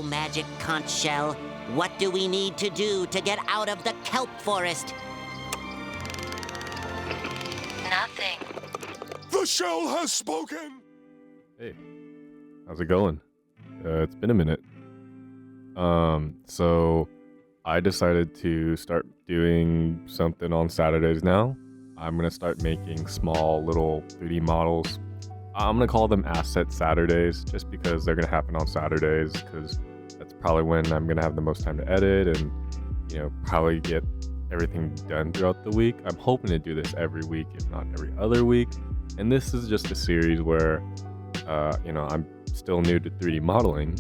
So, Magic Conch Shell, what do we need to do to get out of the kelp forest? Nothing. The shell has spoken! Hey, how's it going? It's been a minute. So I decided to start doing something on Saturdays now. I'm gonna start making small little 3D models. I'm gonna call them Asset Saturdays just because they're gonna happen on Saturdays, because that's probably when I'm gonna have the most time to edit and, probably get everything done throughout the week. I'm hoping to do this every week, if not every other week. And this is just a series where, I'm still new to 3D modeling,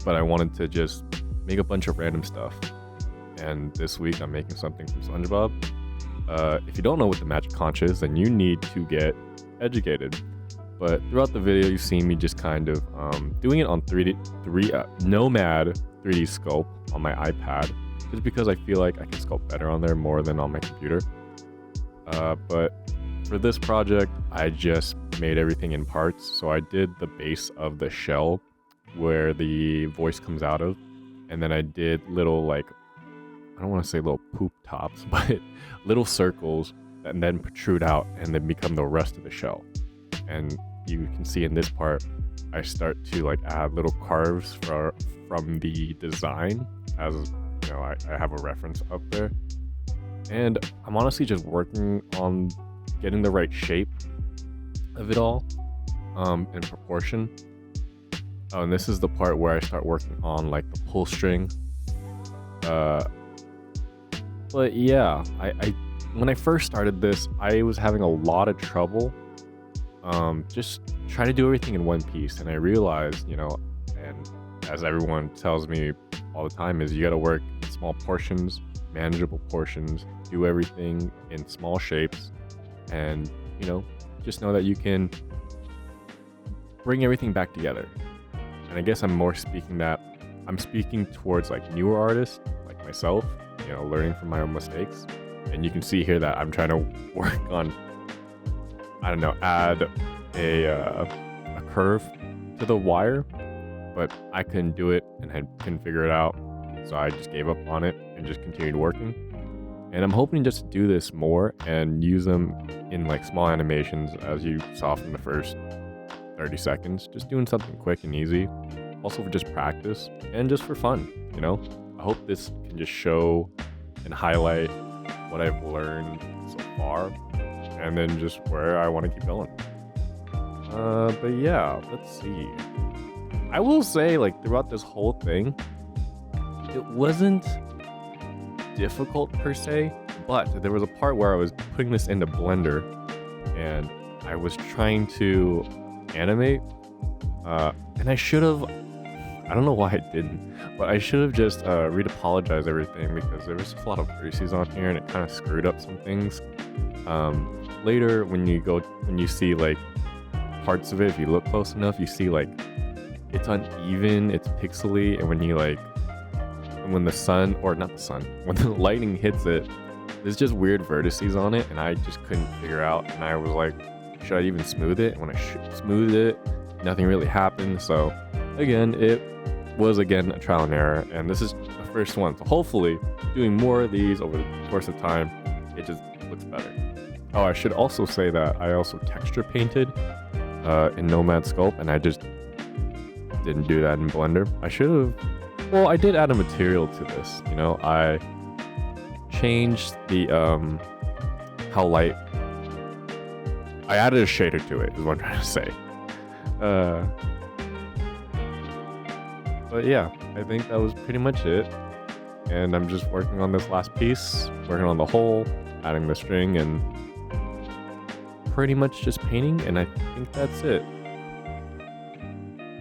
but I wanted to just make a bunch of random stuff. And this week I'm making something from SpongeBob. If you don't know what the Magic Conch is, then you need to get educated. But throughout the video, you've seen me just kind of doing it on Nomad 3D Sculpt on my iPad, just because I feel like I can sculpt better on there more than on my computer. But for this project, I just made everything in parts. So I did the base of the shell where the voice comes out of, and then I did little, I don't want to say little poop tops, but little circles that then protrude out and then become the rest of the shell. And you can see in this part, I start to add little carves from the design, as I have a reference up there. And I'm honestly just working on getting the right shape of it all, in proportion. Oh, and this is the part where I start working on the pull string. But yeah, I when I first started this, I was having a lot of trouble just trying to do everything in one piece. And I realized, and as everyone tells me all the time, is you got to work in small portions, manageable portions, do everything in small shapes, and just know that you can bring everything back together. And I guess I'm speaking towards newer artists like myself, learning from my own mistakes. And you can see here that I'm trying to work on, add a curve to the wire, but I couldn't do it and I couldn't figure it out. So I just gave up on it and just continued working. And I'm hoping just to do this more and use them in small animations, as you saw from the first 30 seconds, just doing something quick and easy. Also for just practice and just for fun, I hope this can just show and highlight what I've learned so far, and then just where I want to keep going. But yeah, let's see. I will say, throughout this whole thing, it wasn't difficult per se, but there was a part where I was putting this into Blender and I was trying to animate, and I should have, I don't know why I didn't, but I should have just re-apologized everything, because there was a lot of vertices on here and it kind of screwed up some things. Later when you see parts of it, if you look close enough, you see it's uneven, it's pixely, and when the sun, or not the sun, when the lightning hits it, there's just weird vertices on it, and I just couldn't figure out, and I was like, should I even smooth it? And when I smoothed it, nothing really happened. So again, it was a trial and error, and this is the first one. So hopefully doing more of these over the course of time, it just looks better. Oh, I should also say that I also texture painted in Nomad Sculpt, and I just didn't do that in Blender. I should have. Well, I did add a material to this. I changed the how light. I added a shader to it, is what I'm trying to say. But yeah, I think that was pretty much it. And I'm just working on this last piece, working on the hole, adding the string, and pretty much just painting, and I think that's it.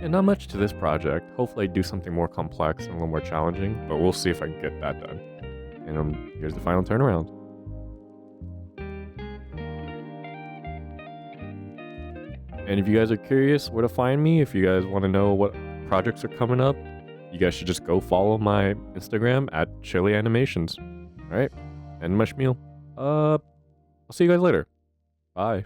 And not much to this project. Hopefully I do something more complex and a little more challenging, but we'll see if I can get that done. And here's the final turnaround. And if you guys are curious where to find me, if you guys want to know what projects are coming up, you guys should just go follow my Instagram at Chili Animations. All right, and my schmeal. I'll see you guys later. Bye.